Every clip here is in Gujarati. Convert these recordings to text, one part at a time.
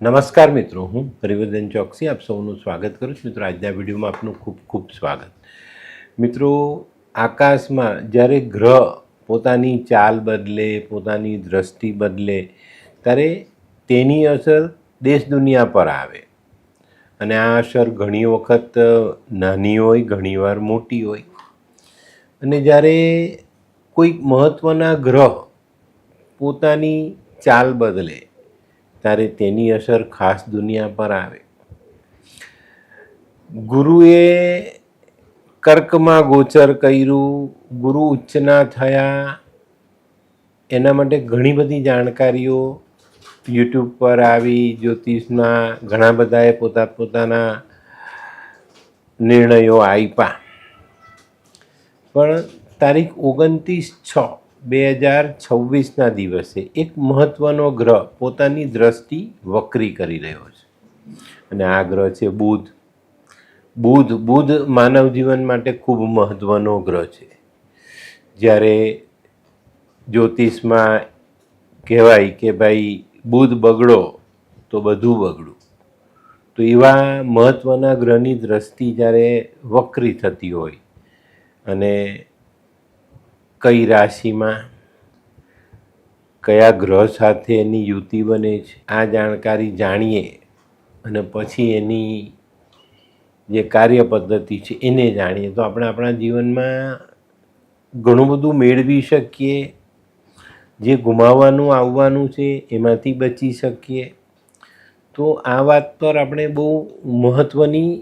નમસ્કાર મિત્રો, હું હરિવર્ધન ચોકસી આપ સૌનું સ્વાગત કરું છું. મિત્રો, આજના વિડીયોમાં આપનું ખૂબ ખૂબ સ્વાગત. મિત્રો, આકાશમાં જ્યારે ગ્રહ પોતાની ચાલ બદલે, પોતાની દ્રષ્ટિ બદલે, ત્યારે તેની અસર દેશ દુનિયા પર આવે અને આ અસર ઘણી વખત નાની હોય, ઘણીવાર મોટી હોય. અને જ્યારે કોઈક મહત્ત્વના ગ્રહ પોતાની ચાલ બદલે ત્યારે તેની અસર ખાસ દુનિયા પર આવે. ગુરુએ કર્કમાં ગોચર કર્યું, ગુરુ ઉચ્ચના થયા, એના માટે ઘણી બધી જાણકારીઓ યુટ્યુબ પર આવી. જ્યોતિષના ઘણા બધાએ પોતાના નિર્ણયો આપ્યા, પણ તારીખ 29/6/2026ના દિવસે એક મહત્ત્વનો ગ્રહ પોતાની દ્રષ્ટિ વક્રી કરી રહ્યો છે અને આ ગ્રહ છે બુધ. બુધ માનવ જીવન માટે ખૂબ મહત્ત્વનો ગ્રહ છે. જ્યારે જ્યોતિષમાં કહેવાય કે ભાઈ બુધ બગડો તો બધું બગડું, તો એવા મહત્ત્વના ગ્રહની દ્રષ્ટિ જ્યારે વક્રી થતી હોય અને કઈ રાશિમાં કયા ગ્રહ સાથે એની યુતિ બને છે, આ જાણકારી જાણીએ અને પછી એની જે કાર્ય પદ્ધતિ છે એને જાણીએ તો આપણે આપણા જીવનમાં ઘણું બધું મેળવી શકીએ. જે ગુમાવવાનું આવવાનું છે એમાંથી બચી શકીએ. તો આ વાત પર આપણે બહુ મહત્ત્વની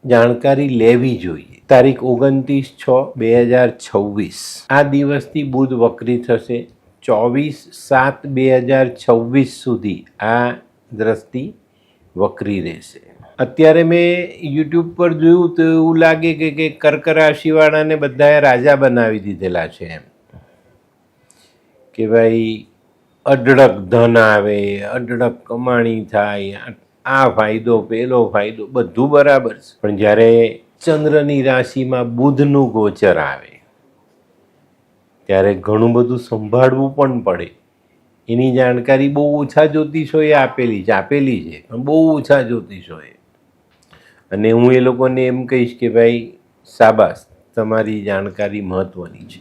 જાણકારી લેવી જોઈએ. તારીખ 29/6/2026 આ દિવસથી બુધ વક્રી થશે. 24/7/2026 સુધી આ દ્રષ્ટિ વક્રી રહેશે. અત્યારે મેં યુટ્યુબ પર જોયું તો એવું લાગે કે કર્ક રાશિવાળાને બધાએ રાજા બનાવી દીધેલા છે એમ, કે ભાઈ અઢળક ધન આવે, અઢળક કમાણી થાય, આ ફાયદો પેલો ફાયદો બધું બરાબર છે. પણ જ્યારે ચંદ્રની રાશિમાં બુધનું ગોચર આવે ત્યારે ઘણું બધું સંભાળવું પણ પડે. એની જાણકારી બહુ ઓછા જ્યોતિષોએ આપેલી છે પણ બહુ ઓછા જ્યોતિષોએ. અને હું એ લોકોને એમ કહીશ કે ભાઈ શાબાશ, તમારી જાણકારી મહત્ત્વની છે.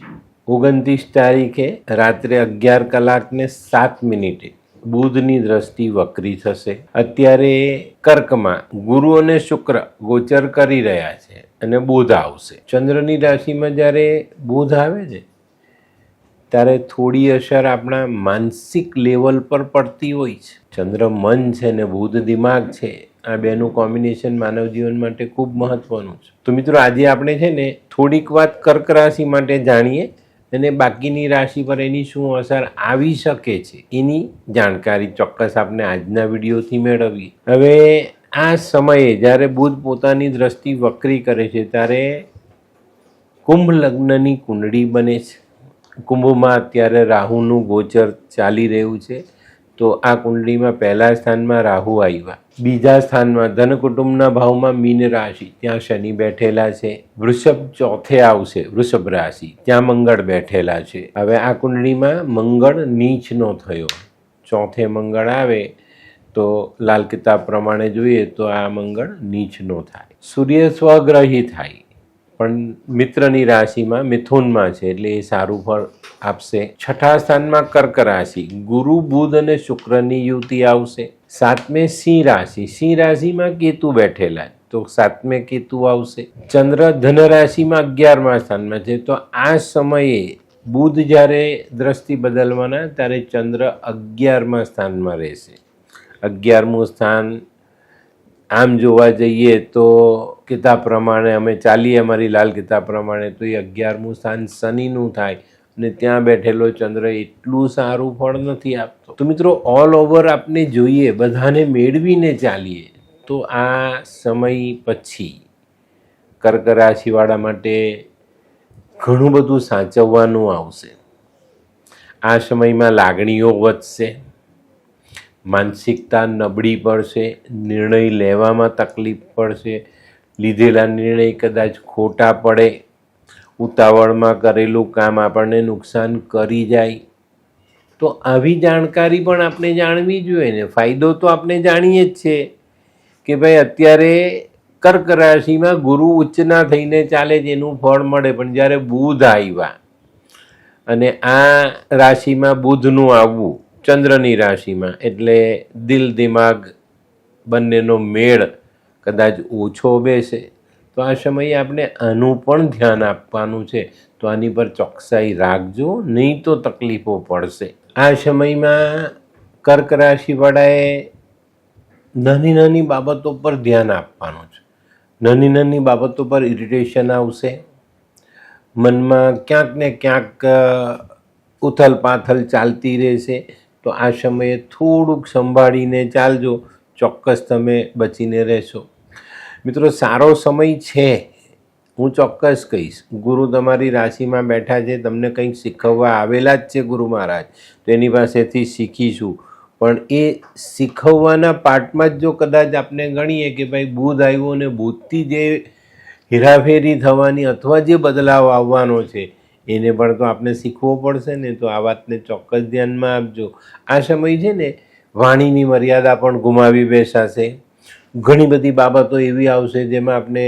29 તારીખે રાત્રે 11:07 બુધની દ્રષ્ટિ વક્રી થશે. અત્યારે કર્કમાં ગુરુ અને શુક્ર ગોચર કરી રહ્યા છે અને બુધ આવશે. ચંદ્રની રાશિમાં જ્યારે બુધ આવે છે ત્યારે થોડી અસર આપણા માનસિક લેવલ પર પડતી હોય છે. ચંદ્ર મન છે ને બુધ દિમાગ છે, આ બેનું કોમ્બિનેશન માનવ જીવન માટે ખૂબ મહત્ત્વનું છે. તો મિત્રો, આજે આપણે છે ને થોડીક વાત કર્ક રાશિ માટે જાણીએ અને બાકીની રાશિ પર એની શું અસર આવી શકે છે એની જાણકારી ચોક્કસ આપણે આજના વિડીયોથી મેળવીએ. હવે આ સમયે જ્યારે બુધ પોતાની દ્રષ્ટિ વક્રી કરે છે ત્યારે કુંભ લગ્નની કુંડળી બને છે. કુંભમાં અત્યારે રાહુનું ગોચર ચાલી રહ્યું છે. તો આ કુંડળીમાં પહેલા સ્થાનમાં રાહુ આવ્યા, બીજા સ્થાનમાં ધન કુટુંબના ભાવમાં મીન રાશિ, ત્યાં શનિ બેઠેલા છે. વૃષભ ચોથે આવશે, વૃષભ રાશિ, ત્યાં મંગળ બેઠેલા છે. હવે આ કુંડળીમાં મંગળ નીચનો થયો. ચોથે મંગળ આવે તો લાલ કિતાબ પ્રમાણે જોઈએ તો આ મંગળ નીચનો થાય. સૂર્ય સ્વગ્રહી થાય પણ મિત્રની રાશિમાં મિથુનમાં છે એટલે એ સારું ફળ આપશે. છઠ્ઠા સ્થાનમાં કર્ક રાશિ, ગુરુ બુધ અને શુક્રની યુતિ આવશે. સાતમે સિંહ રાશિ, સિંહ રાશિમાં કેતુ બેઠેલા તો સાતમે કેતુ આવશે. ચંદ્ર ધન રાશિમાં 11મા સ્થાનમાં છે. તો આ સમયે બુધ જ્યારે દ્રષ્ટિ બદલવાના ત્યારે ચંદ્ર 11મા સ્થાનમાં રહેશે. 11મું સ્થાન આમ જોવા જઈએ તો કિતાબ પ્રમાણે અમે ચાલીએ અમારી લાલ કિતાબ પ્રમાણે તો એ 11મું સ્થાન શનિનું થાય અને ત્યાં બેઠેલો ચંદ્ર એટલું સારું ફળ નથી આપતો. તો મિત્રો, ઓલ ઓવર આપણે જોઈએ, બધાને મેળવીને ચાલીએ તો આ સમય પછી કર્ક રાશિવાળા માટે ઘણું બધું સાચવવાનું આવશે. આ સમયમાં લાગણીઓ વધશે, માનસિકતા નબળી પડશે, નિર્ણય લેવામાં તકલીફ પડશે, લીધેલા નિર્ણય કદાચ ખોટા પડે, ઉતાવળમાં કરેલું કામ આપણને નુકસાન કરી જાય. તો આવી જાણકારી પણ આપણે જાણવી જોઈએ ને. ફાયદો તો આપણે જાણીએ જ છે કે ભાઈ અત્યારે કર્ક રાશિમાં ગુરુ ઉચ્ચના થઈને ચાલે છે એનું ફળ મળે, પણ જ્યારે બુધ આવ્યા અને આ રાશિમાં બુધનું આવવું ચંદ્રની રાશિમાં, એટલે દિલ દિમાગ બંનેનો મેળ કદાચ ઓછો બેસે, તો આ સમયે આપણે આનું પણ ધ્યાન આપવાનું છે. તો આની પર ચોકસાઈ રાખજો, નહીં તો તકલીફો પડશે. આ સમયમાં કર્ક રાશિવાળાએ નાની નાની બાબતો પર ધ્યાન આપવાનું છે. નાની નાની બાબતો પર ઇરિટેશન આવશે, મનમાં ક્યાંક ને ક્યાંક ઉથલ પાથલ ચાલતી રહેશે. તો આ સમયે થોડુંક સંભાળીને ચાલજો, ચોક્કસ તમે બચીને રહેશો. મિત્રો, સારો સમય છે, હું ચોક્કસ કહીશ. ગુરુ તમારી રાશિમાં બેઠા છે, તમને કંઈક શીખવવા આવેલા જ છે ગુરુ મહારાજ, તો એની પાસેથી શીખીશું. પણ એ શીખવવાના પાર્ટમાં જ જો કદાચ આપણે ગણીએ કે ભાઈ બુધ આવ્યો અને બુધથી જે હેરાફેરી થવાની અથવા જે બદલાવ આવવાનો છે એને પણ તો આપણે શીખવો પડશે ને. તો આ વાતને ચોક્કસ ધ્યાનમાં આપજો. આ સમય છે ને વાણીની મર્યાદા પણ ગુમાવી બેસાશે. ઘણી બધી બાબતો એવી આવશે જેમાં આપણે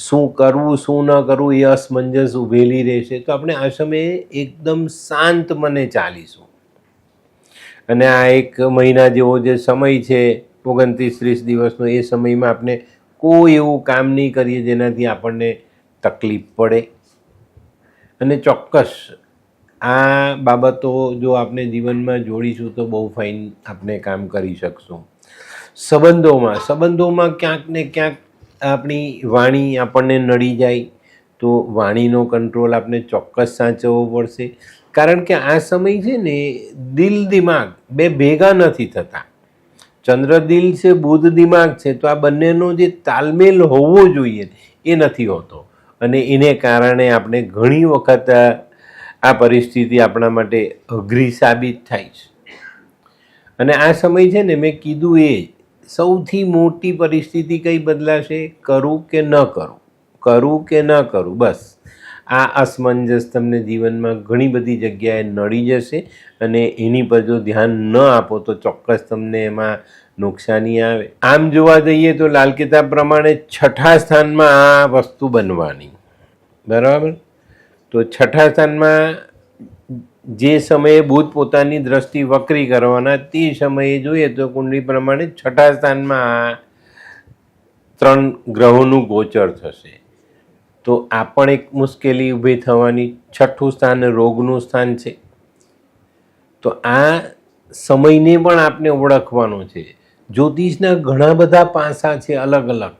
શું કરવું શું ન કરવું એ અસમંજસ ઊભેલી રહેશે. તો આપણે આ સમયે એકદમ શાંત મને ચાલીશું. અને આ એક મહિના જેવો જે સમય છે 29-30 દિવસનો, એ સમયમાં આપણે કોઈ એવું કામ નહીં કરીએ જેનાથી આપણને તકલીફ પડે. અને ચોક્કસ આ બાબતો જો આપણે જીવનમાં જોડીશું તો બહુ ફાઇન આપણે કામ કરી શકશું. સંબંધોમાં ક્યાંક ને ક્યાંક આપણી વાણી આપણને નડી જાય, તો વાણીનો કંટ્રોલ આપણે ચોક્કસ સાચવવો પડશે. કારણ કે આ સમય છે ને દિલ દિમાગ બે ભેગા નથી થતા. ચંદ્ર દિલ છે, બુધ દિમાગ છે, તો આ બંનેનો જે તાલમેલ હોવો જોઈએ એ નથી હોતો. અને એને કારણે આપણે ઘણી વખત આ પરિસ્થિતિ આપણા માટે અઘરી સાબિત થાય છે. અને આ સમય છે ને, મેં કીધું એ સૌથી મોટી પરિસ્થિતિ કઈ બદલાશે? કરું કે ન કરું, કરું કે ન કરું. બસ આ અસમંજસ તમને જીવનમાં ઘણી બધી જગ્યાએ નડી જશે, અને એની પર જો ધ્યાન ન આપો તો ચોક્કસ તમને એમાં નુકસાની આવે. આમ જોવા જઈએ તો લાલ કિતાબ પ્રમાણે 6થા સ્થાનમાં આ વસ્તુ બનવાની, બરાબર. તો 6થા સ્થાનમાં જે સમયે બુધ પોતાની દ્રષ્ટિ વક્રી કરવાના, તે સમયે જોઈએ તો કુંડળી પ્રમાણે 6થા સ્થાનમાં આ 3 ગ્રહોનું ગોચર થશે. તો આ પણ એક મુશ્કેલી ઊભી થવાની. 6થું સ્થાન રોગનું સ્થાન છે. તો આ સમયને પણ આપણે ઓળખવાનો છે. જ્યોતિષના ઘણા બધા પાસા છે અલગ અલગ.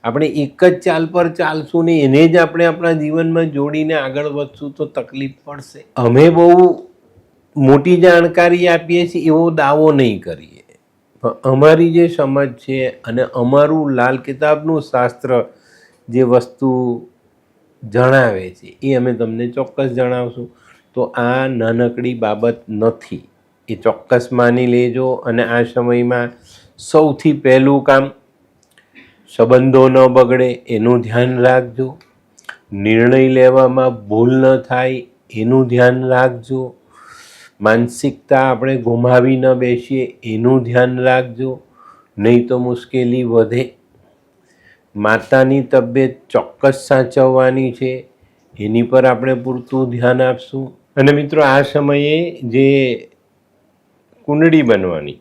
આપણે એક જ ચાલ પર ચાલશું ને એને જ આપણે આપણા જીવનમાં જોડીને આગળ વધશું તો તકલીફ પડશે. અમે બહુ મોટી જાણકારી આપીએ છીએ એવો દાવો નહીં કરીએ, પણ અમારી જે સમજ છે અને અમારું લાલ કિતાબનું શાસ્ત્ર જે વસ્તુ જણાવે છે એ અમે તમને ચોક્કસ જણાવશું. તો આ નાનકડી બાબત નથી, એ ચોક્કસ માની લેજો. અને આ સમયમાં સૌથી પહેલું કામ, સંબંધો ન બગડે એનું ધ્યાન રાખજો. નિર્ણય લેવામાં ભૂલ ન થાય એનું ધ્યાન રાખજો. માનસિકતા આપણે ગુમાવી ન બેસીએ એનું ધ્યાન રાખજો, નહીં તો મુશ્કેલી વધે. માતાની તબિયત ચોક્કસ સાચવવાની છે, એની પર આપણે પૂરતું ધ્યાન આપશું. અને મિત્રો, આ સમયે જે કુંડળી બનવાની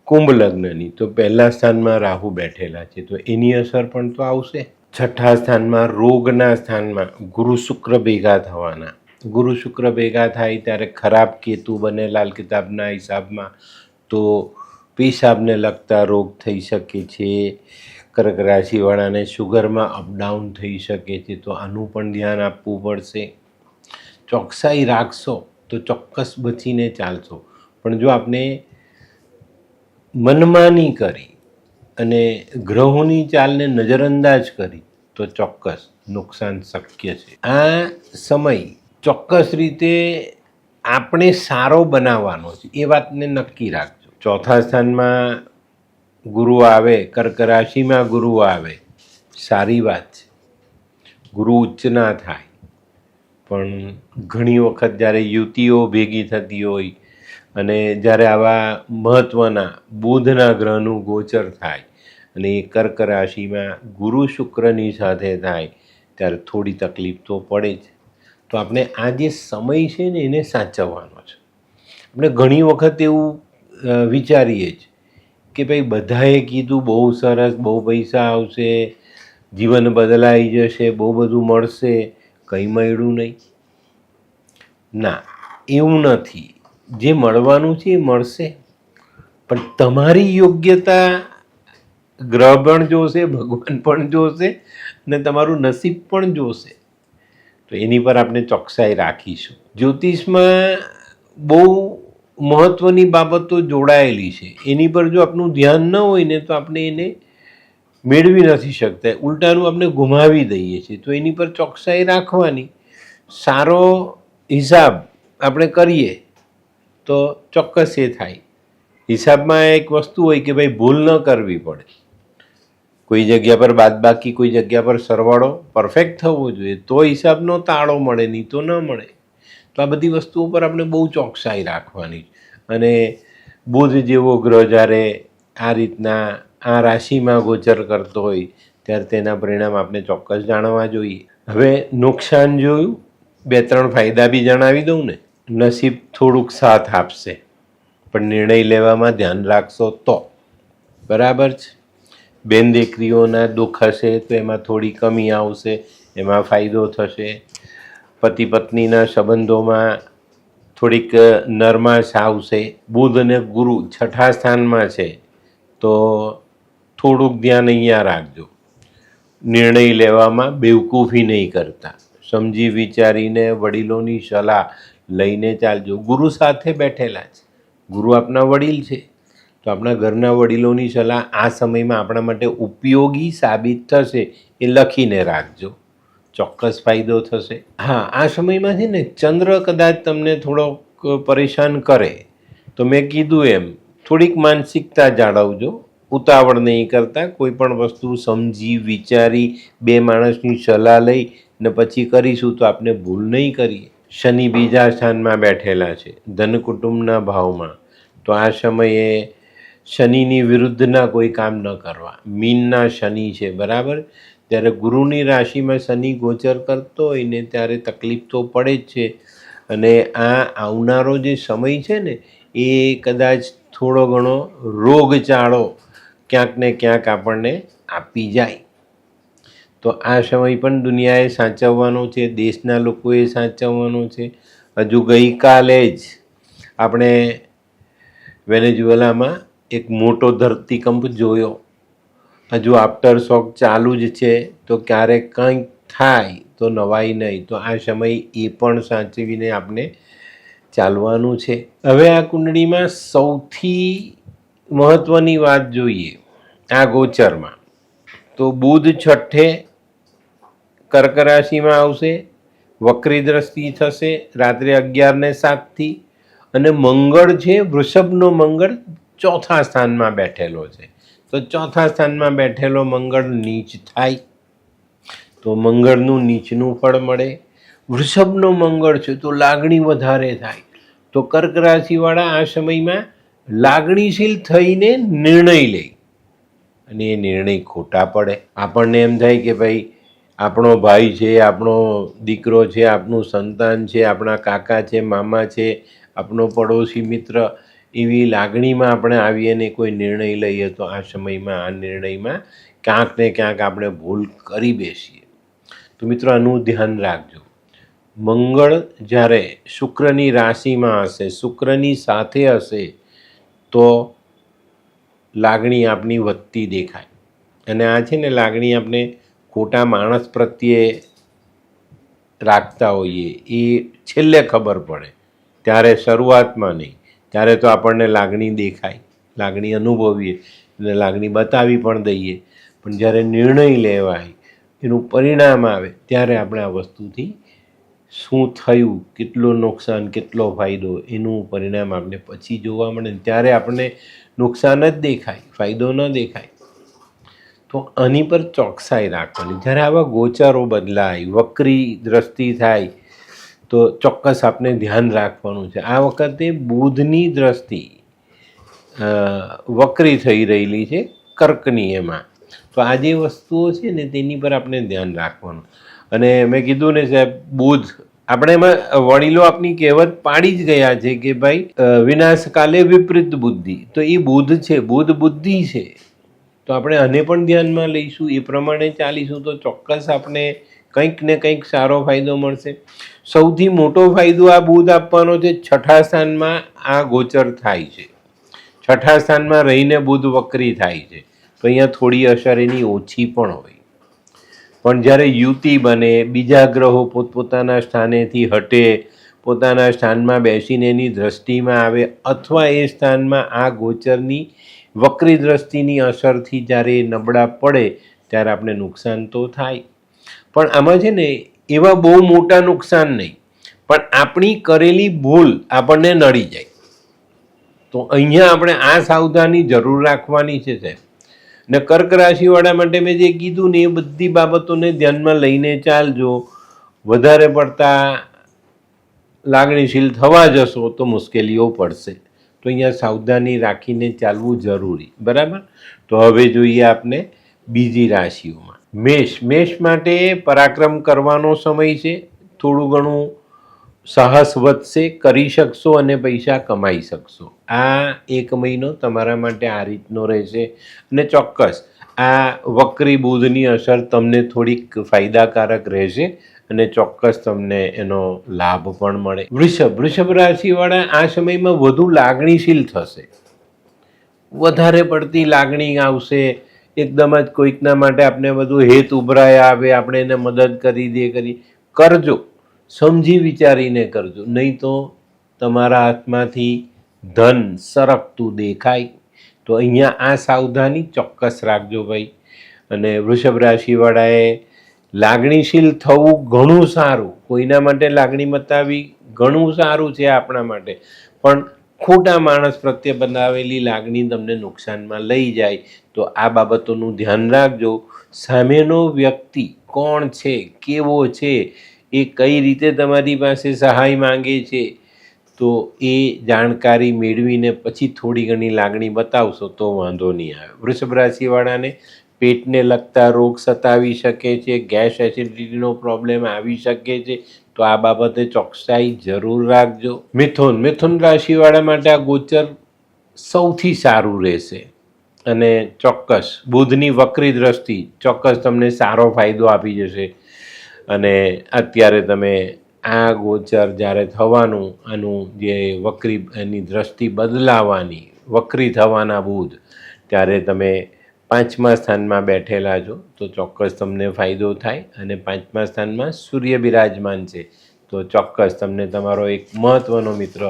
કુંભ લગ્નની, તો પહેલા સ્થાનમાં રાહુ બેઠેલા છે, તો એની અસર પણ તો આવશે. 6થા સ્થાનમાં રોગના સ્થાનમાં ગુરુ શુક્ર ભેગા થવાના. ગુરુ શુક્ર ભેગા થાય ત્યારે ખરાબ કેતુ બને લાલ કિતાબના હિસાબમાં, તો પેશાબને લગતા રોગ થઈ શકે છે. કર્ક રાશિવાળાને શુગરમાં અપડાઉન થઈ શકે છે, તો આનું પણ ધ્યાન આપવું પડશે. ચોકસાઈ રાખશો તો ચોક્કસ બચીને ચાલશો. પણ જો આપણે મનમાની કરી અને ગ્રહોની ચાલને નજરઅંદાજ કરી તો ચોક્કસ નુકસાન શક્ય છે. આ સમય ચોક્કસ રીતે આપણે સારો બનાવવાનો છે, એ વાતને નક્કી રાખજો. 4થા સ્થાનમાં ગુરુ આવે, કર્ક રાશિમાં ગુરુ આવે, સારી વાત છે. ગુરુ ઉચ્ચ ના થાય, પણ ઘણી વખત જ્યારે યુતિઓ ભેગી થતી હોય અને જ્યારે આવા મહત્ત્વના બુધના ગ્રહનું ગોચર થાય અને એ કર્ક રાશિમાં ગુરુ શુક્રની સાથે થાય ત્યારે થોડી તકલીફ તો પડે જ. તો આપણે આ જે સમય છે ને એને સાચવવાનો છે. આપણે ઘણી વખત એવું વિચારીએ જ કે ભાઈ બધાએ કીધું બહુ સરસ, બહુ પૈસા આવશે, જીવન બદલાઈ જશે, બહુ બધું મળશે, કંઈ મળ્યું નહીં. ના, એવું નથી. જે મળવાનું છે એ મળશે, પણ તમારી યોગ્યતા ગ્રહ પણ જોશે, ભગવાન પણ જોશે અને તમારું નસીબ પણ જોશે. તો એની પર આપણે ચોકસાઈ રાખીશું. જ્યોતિષમાં બહુ મહત્ત્વની બાબતો જોડાયેલી છે. એની પર જો આપણું ધ્યાન ન હોય ને તો આપણે એને મેળવી નથી શકતા, ઉલટાનું આપણે ગુમાવી દઈએ છીએ. તો એની પર ચોકસાઈ રાખવાની. સારો હિસાબ આપણે કરીએ તો ચોક્કસ એ થાય. હિસાબમાં એક વસ્તુ હોય કે ભાઈ ભૂલ ન કરવી પડે. કોઈ જગ્યા પર બાદબાકી, કોઈ જગ્યા પર સરવાળો પરફેક્ટ થવો જોઈએ, તો હિસાબનો તાળો મળે, નહીં તો ન મળે. તો આ બધી વસ્તુઓ પર આપણે બહુ ચોકસાઈ રાખવાની. અને બુધ જેવો ગ્રહ જ્યારે આ રીતના આ રાશિમાં ગોચર કરતો હોય ત્યારે તેના પરિણામ આપણે ચોક્કસ જાણવા જોઈએ. હવે નુકસાન જોયું, 2-3 ફાયદા બી જણાવી દઉં ને. નસીબ થોડુંક સાથ આપશે, પણ નિર્ણય લેવામાં ધ્યાન રાખશો તો બરાબર છે. બેન દીકરીઓના દુઃખ હશે તો એમાં થોડી કમી આવશે, એમાં ફાયદો થશે. પતિ પત્નીના સંબંધોમાં થોડીક નરમાશ આવશે. બુધ અને ગુરુ 6થા સ્થાનમાં છે તો થોડુંક ધ્યાન અહીંયા રાખજો. નિર્ણય લેવામાં બેવકૂફી નહીં કરતા, સમજી વિચારીને વડીલોની સલાહ લઈને ચાલજો. ગુરુ સાથે બેઠેલા છે, ગુરુ આપણા વડીલ છે, તો આપણા ઘરના વડીલોની સલાહ આ સમયમાં આપણા માટે ઉપયોગી સાબિત થશે એ લખીને રાખજો, ચોક્કસ ફાયદો થશે. હા, આ સમયમાં છે ને ચંદ્ર કદાચ તમને થોડોક પરેશાન કરે તો મેં કીધું એમ થોડીક માનસિકતા જાળવજો. ઉતાવળ નહીં કરતા, કોઈ પણ વસ્તુ સમજી વિચારી 2 માણસની સલાહ લઈ ને પછી કરીશું તો આપણે ભૂલ નહીં કરીએ. શનિ બીજા સ્થાનમાં બેઠેલા છે, ધન કુટુંબના ભાવમાં. તો આ સમયે શનિની વિરુદ્ધના કોઈ કામ ન કરવા. મીનના શનિ છે, બરાબર. ત્યારે ગુરુની રાશિમાં શનિ ગોચર કરતો હોય ને ત્યારે તકલીફ તો પડે જ છે. અને આ આવનારો જે સમય છે ને એ કદાચ થોડો ઘણો રોગચાળો ક્યાંક ને ક્યાંક આપણને આપી જાય. તો આ સમય પણ દુનિયાએ સાચવવાનો છે, દેશના લોકોએ સાચવવાનો છે. હજુ ગઈકાલે જ આપણે વેનેઝુએલામાં એક મોટો ધરતીકંપ જોયો. હજુ આફ્ટર શોક ચાલુ જ છે, તો ક્યારેક કંઈક થાય તો નવાઈ નહીં. તો આ સમય એ પણ સાચવીને આપણે ચાલવાનું છે. હવે આ કુંડળીમાં સૌથી મહત્ત્વની વાત જોઈએ આ ગોચરમાં, તો બુધ 6થે કર્ક રાશિમાં આવશે, વક્રી દ્રષ્ટિ થશે રાત્રે 11:07 અને મંગળ છે વૃષભનો મંગળ 4થા સ્થાનમાં બેઠેલો છે. તો 4થા સ્થાનમાં બેઠેલો મંગળ નીચ થાય તો મંગળનું નીચનું ફળ મળે. વૃષભનો મંગળ છે તો લાગણી વધારે થાય. તો કર્ક રાશિવાળા આ સમયમાં લાગણીશીલ થઈને નિર્ણય લે અને એ નિર્ણય ખોટા પડે. આપણને એમ થાય કે ભાઈ આપણો ભાઈ છે, આપણો દીકરો છે, આપણું સંતાન છે, આપણા કાકા છે, મામા છે, આપણો પડોશી મિત્ર, એવી લાગણીમાં આપણે આવીએ ને કોઈ નિર્ણય લઈએ તો આ સમયમાં આ નિર્ણયમાં ક્યાંક ને ક્યાંક આપણે ભૂલ કરી બેસીએ. તો મિત્રો આનું ધ્યાન રાખજો. મંગળ જ્યારે શુક્રની રાશિમાં હશે, શુક્રની સાથે હશે તો લાગણી આપણી વધતી દેખાય. અને આ છે ને લાગણી આપણે ખોટા માણસ પ્રત્યે રાખતા હોઈએ એ છેલ્લે ખબર પડે, ત્યારે શરૂઆતમાં નહીં. ત્યારે તો આપણને લાગણી દેખાય, લાગણી અનુભવીએ અને લાગણી બતાવી પણ દઈએ. પણ જ્યારે નિર્ણય લેવાય, એનું પરિણામ આવે ત્યારે આપણે આ વસ્તુથી શું થયું, કેટલું નુકસાન, કેટલો ફાયદો, એનું પરિણામ આપણે પછી જોવા મળે. ત્યારે આપણને નુકસાન જ દેખાય, ફાયદો ન દેખાય. તો આની પર ચોકસાઈ રાખવાની. જ્યારે આવા ગોચરો બદલાય, વક્રી દ્રષ્ટિ થાય તો ચોક્કસ આપણે ધ્યાન રાખવાનું છે. આ વખતે બુધની દ્રષ્ટિ વક્રી થઈ રહેલી છે કર્કની એમાં, તો આ જે વસ્તુઓ છે ને તેની પર આપણે ધ્યાન રાખવાનું. અને મેં કીધું ને સાહેબ, બુધ આપણે એમાં વડીલો આપની કહેવત પાડી જ ગયા છે કે ભાઈ વિનાશ કાલે વિપરીત બુદ્ધિ, તો એ બુધ છે, બુધ બુદ્ધિ છે, તો આપણે આને પણ ધ્યાનમાં લઈશું, એ પ્રમાણે ચાલીશું તો ચોક્કસ આપણે કંઈક ને કંઈક સારો ફાયદો મળશે. સૌથી મોટો ફાયદો આ બુધ આપવાનો છે, છઠ્ઠા સ્થાનમાં આ ગોચર થાય છે, છઠ્ઠા સ્થાનમાં રહીને બુધ વક્રી થાય છે, તો અહીંયા થોડી અસર એની ઓછી પણ હોય. પણ જ્યારે યુતિ બને, બીજા ગ્રહો પોતપોતાના સ્થાનેથી હટે, પોતાના સ્થાનમાં બેસીને એની દ્રષ્ટિમાં આવે, અથવા એ સ્થાનમાં આ ગોચરની વક્રી દ્રષ્ટિની અસરથી જ્યારે નબળા પડે ત્યારે આપણે નુકસાન તો થાય. પણ આમાં છે ને એવા બહુ મોટા નુકસાન નહીં, પણ આપણી કરેલી ભૂલ આપણને નડી જાય. તો અહીંયા આપણે આ સાવધાની જરૂર રાખવાની છે સાહેબ. ને કર્ક રાશિવાળા માટે મેં જે કીધું ને એ બધી બાબતોને ધ્યાનમાં લઈને ચાલજો. વધારે પડતા લાગણીશીલ થવા જશો તો મુશ્કેલીઓ પડશે, તો અહીંયા સાવધાની રાખીને ચાલવું જરૂરી. બરાબર. તો હવે જોઈએ આપણે બીજી રાશિઓમાં. મેષ માટે પરાક્રમ કરવાનો સમય છે, થોડું ઘણું સાહસ વધશે, કરી શકશો અને પૈસા કમાઈ શકશો. આ એક મહિનો તમારા માટે આ રીતનો રહેશે. અને ચોક્કસ આ વક્રી બુધની અસર તમને થોડીક ફાયદાકારક રહેશે અને ચોક્કસ તમને એનો લાભ પણ મળે. વૃષભ રાશિવાળા આ સમયમાં વધુ લાગણીશીલ થશે, વધારે પડતી લાગણી આવશે, એકદમ જ કોઈકના માટે આપણે બધું હેત ઉભરાયા આવે, આપણે એને મદદ કરી કરજો, સમજી વિચારીને કરજો, નહીં તો તમારા હાથમાંથી ધન સરકતું દેખાય. તો અહીંયા આ સાવધાની ચોક્કસ રાખજો ભાઈ. અને વૃષભ રાશિવાળાએ લાગણીશીલ થવું ઘણું સારું, કોઈના માટે લાગણી બતાવી ઘણું સારું છે આપણા માટે, પણ ખોટા માણસ પ્રત્યે બનાવેલી લાગણી તમને નુકસાનમાં લઈ જાય, તો આ બાબતોનું ધ્યાન રાખજો. સામેનો વ્યક્તિ કોણ છે, કેવો છે, એ કઈ રીતે તમારી પાસે સહાય માંગે છે, તો એ જાણકારી મેળવીને પછી થોડી ઘણી લાગણી બતાવશો તો વાંધો નહીં આવે. વૃષભ રાશિવાળાને પેટને લગતા રોગ સતાવી શકે છે, ગેસ એસિડિટીનો પ્રોબ્લેમ આવી શકે છે, તો આ બાબતે ચોકસાઈ જરૂર રાખજો. મિથુન રાશિવાળા માટે આ ગોચર સૌથી સારું રહેશે અને ચોક્કસ બુધની વક્રી દ્રષ્ટિ ચોક્કસ તમને સારો ફાયદો આપી જશે. અને અત્યારે તમે આ ગોચર જ્યારે થવાનું, આનું જે વક્રી એની દ્રષ્ટિ બદલાવાની, વક્રી થવાના બુધ, ત્યારે તમે 5મા સ્થાનમાં બેઠેલા છો, તો ચોક્કસ તમને ફાયદો થાય. અને 5મા સ્થાનમાં સૂર્ય બિરાજમાન છે, તો ચોક્કસ તમને તમારો એક મહત્ત્વનો મિત્ર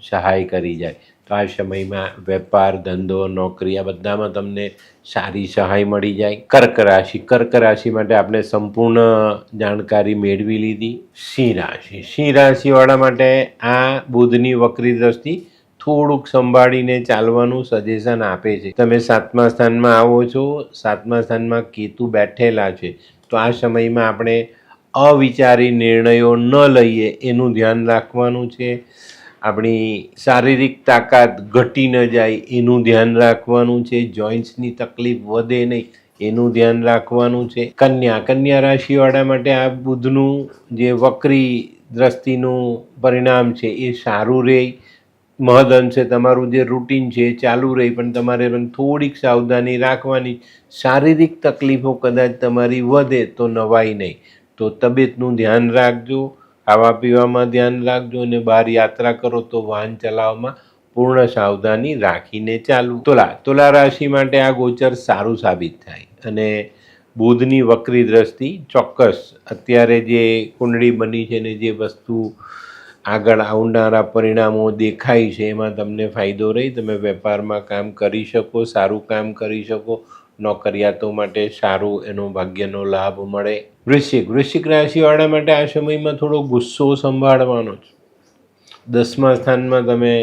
સહાય કરી જાય. તો આ સમયમાં વેપાર, ધંધો, નોકરી આ બધામાં તમને સારી સહાય મળી જાય. કર્ક રાશિ માટે આપણે સંપૂર્ણ જાણકારી મેળવી લીધી. સિંહ રાશિવાળા માટે આ બુધની વક્રી દ્રષ્ટિ થોડુંક સંભાળીને ચાલવાનું સજેશન આપે છે. તમે 7મા સ્થાનમાં આવો છો, 7મા સ્થાનમાં કેતુ બેઠેલા છે, તો આ સમયમાં આપણે અવિચારી નિર્ણયો ન લઈએ એનું ધ્યાન રાખવાનું છે. આપણી શારીરિક તાકાત ઘટી ન જાય એનું ધ્યાન રાખવાનું છે. જોઈન્ટ્સની તકલીફ વધે નહીં એનું ધ્યાન રાખવાનું છે. કન્યા રાશિવાળા માટે આ બુધનું જે વક્રી દ્રષ્ટિનું પરિણામ છે એ સારું રહે. મહદઅંશે તમારું જે રૂટીન છે એ ચાલુ રહે, પણ તમારે પણ થોડીક સાવધાની રાખવાની. શારીરિક તકલીફો કદાચ તમારી વધે તો નવાઈ નહીં, તો તબિયતનું ધ્યાન રાખજો, ખાવા પીવામાં ધ્યાન રાખજો, અને બહાર યાત્રા કરો તો વાહન ચલાવવામાં પૂર્ણ સાવધાની રાખીને ચાલવું. તુલા રાશિ માટે આ ગોચર સારું સાબિત થાય. અને બુધની વક્રી દ્રષ્ટિ ચોક્કસ અત્યારે જે કુંડળી બની છે ને જે વસ્તુ આગળ આવનારા પરિણામો દેખાય છે એમાં તમને ફાયદો રહી. તમે વેપારમાં કામ કરી શકો, સારું કામ કરી શકો, નોકરિયાતો માટે સારું એનો ભાગ્યનો લાભ મળે. વૃશ્ચિક રાશિવાળા માટે આ સમયમાં થોડો ગુસ્સો સંભાળવાનો છે. 10મા સ્થાનમાં તમે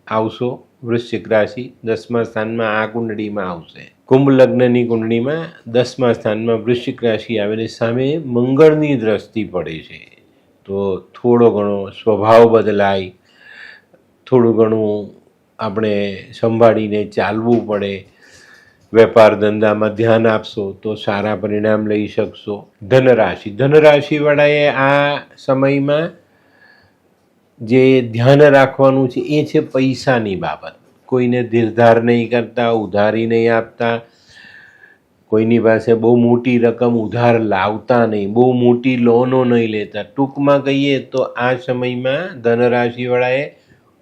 આવશો. વૃશ્ચિક રાશિ 10મા સ્થાનમાં આ કુંડળીમાં આવશે. કુંભ લગ્નની કુંડળીમાં 10મા સ્થાનમાં વૃશ્ચિક રાશિ આવેલી સામે મંગળની દ્રષ્ટિ પડે છે, તો થોડો ઘણો સ્વભાવ બદલાય, થોડું ઘણું આપણે સંભાળીને ચાલવું પડે. વેપાર ધંધામાં ધ્યાન આપશો તો સારા પરિણામ લઈ શકશો. ધનરાશિવાળાએ આ સમયમાં જે ધ્યાન રાખવાનું છે એ છે પૈસાની બાબત. કોઈને ધીરધાર નહીં કરતા, ઉધારી નહીં આપતા, કોઈની પાસે બહુ મોટી રકમ ઉધાર લાવતા નહીં, બહુ મોટી લોનો નહીં લેતા. ટૂંકમાં કહીએ તો આ સમયમાં ધનરાશિવાળાએ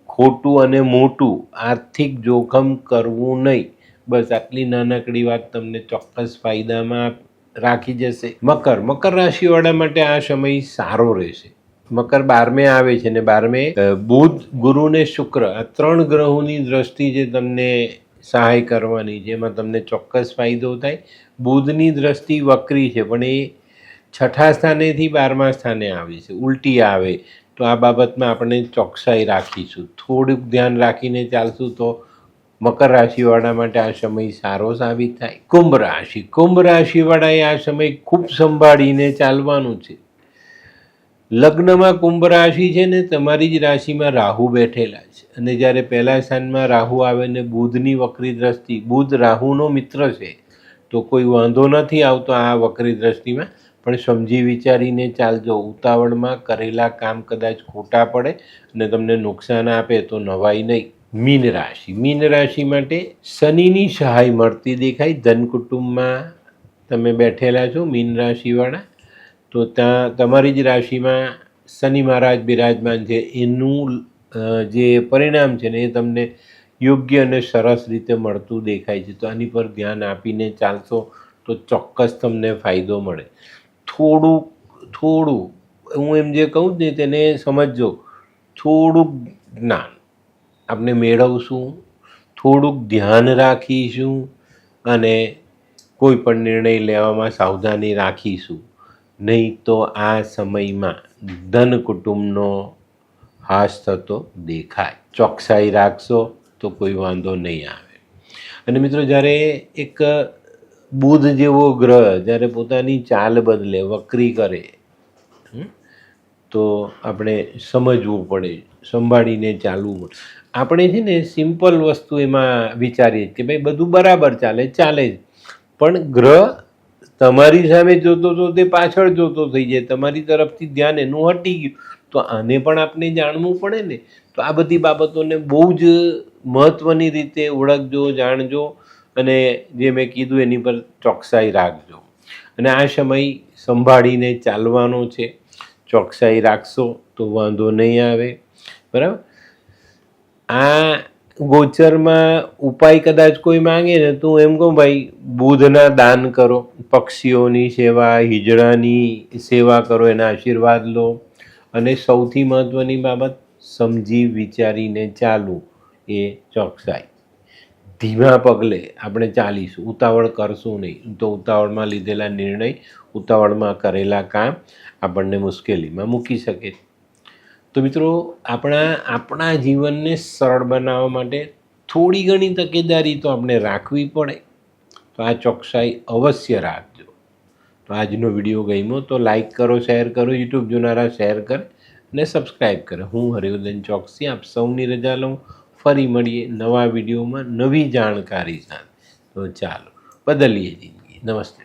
ખોટું અને મોટું આર્થિક જોખમ કરવું નહીં. બસ આટલી નાનકડી વાત તમને ચોક્કસ ફાયદામાં રાખી જશે. મકર રાશિવાળા માટે આ સમય સારો રહેશે. મકર 12મે આવે છે ને 12મે બુધ, ગુરુ ને શુક્ર આ 3 ગ્રહોની દ્રષ્ટિ જે તમને સહાય કરવાની, જેમાં તમને ચોક્કસ ફાયદો થાય. બુધની દ્રષ્ટિ વક્રી છે પણ એ 6થા સ્થાનેથી 12મા સ્થાને આવે છે, ઉલટી આવે. તો આ બાબતમાં આપણે ચોકસાઈ રાખીશું, થોડુંક ધ્યાન રાખીને ચાલશું તો મકર રાશિવાળા માટે આ સમય સારો સાબિત થાય. કુંભ રાશિવાળાએ આ સમય ખૂબ સંભાળીને ચાલવાનું છે. લગ્નમાં કુંભ રાશિ છે ને તમારી જ રાશિમાં રાહુ બેઠેલા છે, અને જ્યારે પહેલા સ્થાનમાં રાહુ આવે ને બુધની વક્રી દ્રષ્ટિ, બુધ રાહુનો મિત્ર છે, તો કોઈ વાંધો નથી આવતો આ વક્રી દ્રષ્ટિમાં. પણ સમજી વિચારીને ચાલજો. ઉતાવળમાં કરેલા કામ કદાચ ખોટા પડે અને તમને નુકસાન આપે તો નવાઈ નહીં. મીન રાશિ માટે શનિની સહાય મળતી દેખાય. ધન કુટુંબમાં તમે બેઠેલા છો મીન રાશિવાળા, તો ત્યાં તમારી જ રાશિમાં શનિ મહારાજ બિરાજમાન છે. એનું જે પરિણામ છે ને એ તમને યોગ્ય અને સરસ રીતે મળતું દેખાય છે. તો આની પર ધ્યાન આપીને ચાલશો તો ચોક્કસ તમને ફાયદો મળે. થોડું હું એમ જે કહું ને તેને સમજજો. થોડુંક જ્ઞાન આપણે મેળવશું, થોડુંક ધ્યાન રાખીશું અને કોઈ પણ નિર્ણય લેવામાં સાવધાની રાખીશું. નહીં તો આ સમયમાં ધન કુટુંબનો હાશ થતો દેખાય. ચોકસાઈ રાખશો તો કોઈ વાંધો નહીં આવે. અને મિત્રો, જ્યારે એક બુધ જેવો ગ્રહ જ્યારે પોતાની ચાલ બદલે, વક્રી કરે, તો આપણે સમજવું પડે, સંભાળીને ચાલવું પડે. આપણે છે ને સિમ્પલ વસ્તુ એમાં વિચારીએ કે ભાઈ બધું બરાબર ચાલે જ, પણ ગ્રહ તમારી સામે જોતો તો તે પાછળ જોતો થઈ જાય, તમારી તરફથી ધ્યાન એનું હટી ગયું. તો આને પણ આપણે જાણવું પડે ને. તો આ બધી બાબતોને બહુ જ મહત્ત્વની રીતે ઓળખજો, જાણજો, અને જે મેં કીધું એની પર ચોકસાઈ રાખજો. અને આ સમય સંભાળીને ચાલવાનો છે. ચોકસાઈ રાખશો તો વાંધો નહીં આવે. બરાબર. આ ગોચરમાં ઉપાય કદાચ કોઈ માંગે ને તો એમ કહું, ભાઈ બુધના દાન કરો, પક્ષીઓની સેવા, હિજડાની સેવા કરો, એના આશીર્વાદ લો. અને સૌથી મહત્ત્વની બાબત, સમજી વિચારીને ચાલવું, એ ચોકસાઈ. ધીમા પગલે આપણે ચાલીશું, ઉતાવળ કરશું નહીં. તો ઉતાવળમાં લીધેલા નિર્ણય, ઉતાવળમાં કરેલા કામ આપણને મુશ્કેલીમાં મૂકી શકે. તો મિત્રો, આપણા જીવનને સરળ બનાવવા માટે થોડી ઘણી તકેદારી તો આપણે રાખવી પડે. તો આ ચોકસાઈ અવશ્ય રાખજો. તો આજનો વિડીયો ગમ્યો તો લાઈક કરો, શેર કરો, યુટ્યુબ જોનારા શેર કરે અને સબસ્ક્રાઈબ કરે. હું હરિવર્ધન ચોકસી આપ સૌની રજા લઉં. ફરી મળીએ નવા વિડીયોમાં નવી જાણકારી સાથે. તો ચાલો, બદલીએ જિંદગી. નમસ્તે.